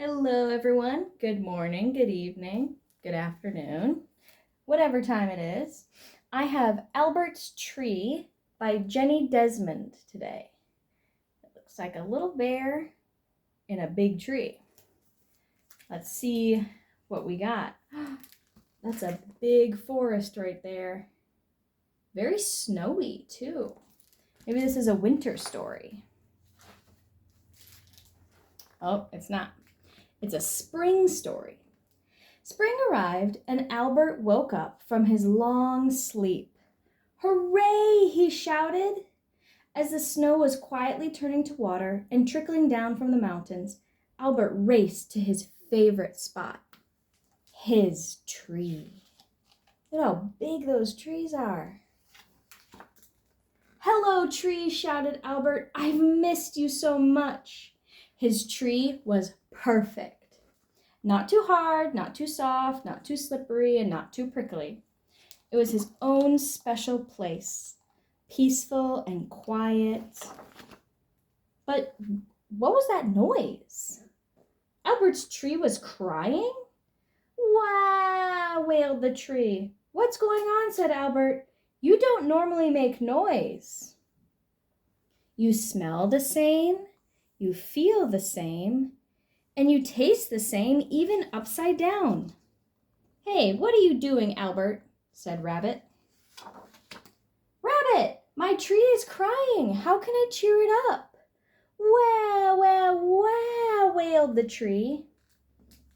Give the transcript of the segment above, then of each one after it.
Hello, everyone. Good morning, good evening, good afternoon, whatever time it is. I have Albert's Tree by Jenni Desmond today. It looks like a little bear in a big tree. Let's see what we got. That's a big forest right there. Very snowy, too. Maybe this is a winter story. Oh, it's not. It's a spring story. Spring arrived, and Albert woke up from his long sleep. Hooray! He shouted. As the snow was quietly turning to water and trickling down from the mountains, Albert raced to his favorite spot, his tree. Look how big those trees are. Hello, tree, shouted Albert. I've missed you so much. His tree was perfect. Not too hard, not too soft, not too slippery, and not too prickly. It was his own special place, peaceful and quiet. But what was that noise? Albert's tree was crying? Wah, wailed the tree. What's going on? Said Albert. You don't normally make noise. You smell the same, you feel the same, and you taste the same even upside down. Hey, what are you doing, Albert? Said Rabbit. Rabbit, my tree is crying. How can I cheer it up? Wah, wah, wah, wailed the tree.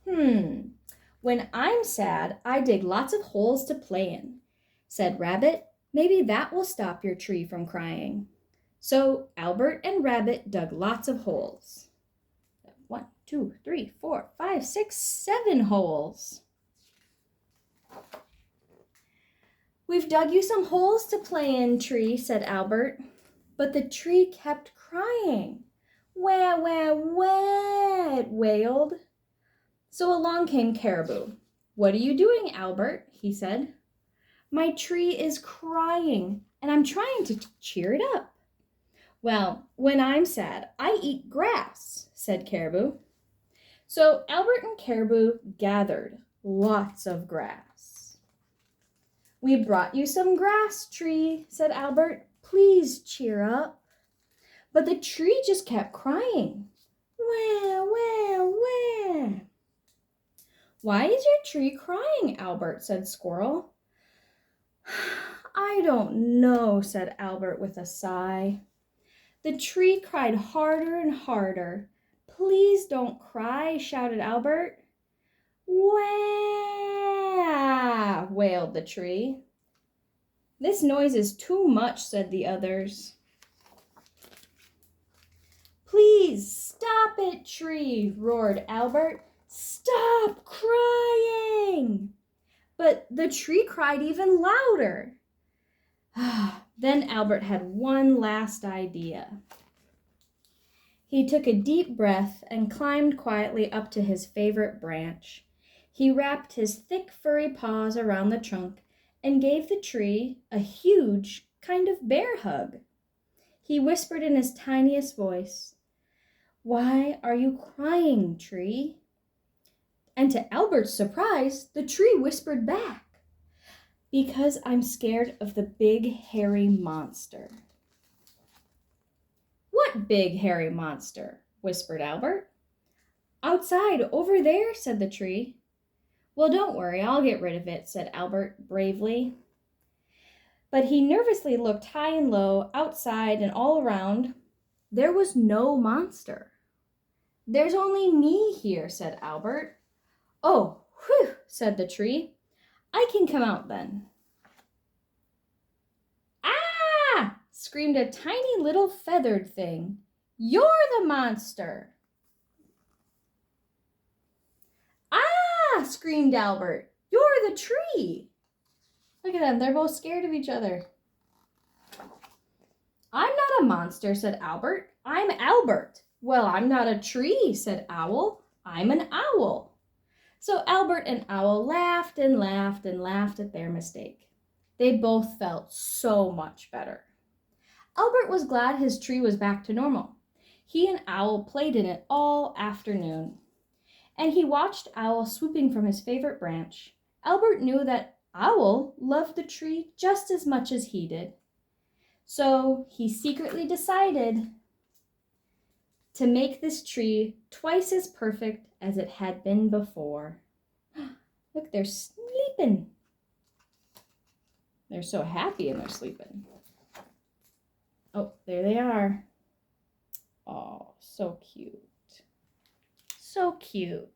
When I'm sad, I dig lots of holes to play in, said Rabbit. Maybe that will stop your tree from crying. So Albert and Rabbit dug lots of holes. 1, 2, 3, 4, 5, 6, 7 holes. We've dug you some holes to play in, tree, said Albert. But the tree kept crying. Wah, wah, wah, it wailed. So along came Caribou. What are you doing, Albert? He said. My tree is crying, and I'm trying to cheer it up. Well, when I'm sad, I eat grass, said Caribou. So Albert and Caribou gathered lots of grass. We brought you some grass, tree, said Albert. Please cheer up. But the tree just kept crying. Wah, wah, wah. Why is your tree crying, Albert? Said Squirrel. I don't know, said Albert with a sigh. The tree cried harder and harder. Please don't cry, shouted Albert. Wah, wailed the tree. This noise is too much, said the others. Please stop it, tree, roared Albert. Stop crying! But the tree cried even louder. Then Albert had one last idea. He took a deep breath and climbed quietly up to his favorite branch. He wrapped his thick furry paws around the trunk and gave the tree a huge kind of bear hug. He whispered in his tiniest voice, Why are you crying, tree? And to Albert's surprise, the tree whispered back, Because I'm scared of the big hairy monster. What big hairy monster? Whispered Albert. Outside, over there, said the tree. Well, don't worry, I'll get rid of it, said Albert bravely. But he nervously looked high and low, outside and all around. There was no monster. There's only me here, said Albert. Oh, whew, said the tree. I can come out then. Ah! Screamed a tiny little feathered thing. You're the monster. Ah! Screamed Albert. You're the tree. Look at them, they're both scared of each other. I'm not a monster, said Albert. I'm Albert. Well, I'm not a tree, said Owl. I'm an owl. So Albert and Owl laughed and laughed and laughed at their mistake. They both felt so much better. Albert was glad his tree was back to normal. He and Owl played in it all afternoon. and he watched Owl swooping from his favorite branch. Albert knew that Owl loved the tree just as much as he did. So he secretly decided to make this tree twice as perfect as it had been before. Look, they're sleeping. They're so happy and they're sleeping. Oh, there they are. Oh, so cute. So cute.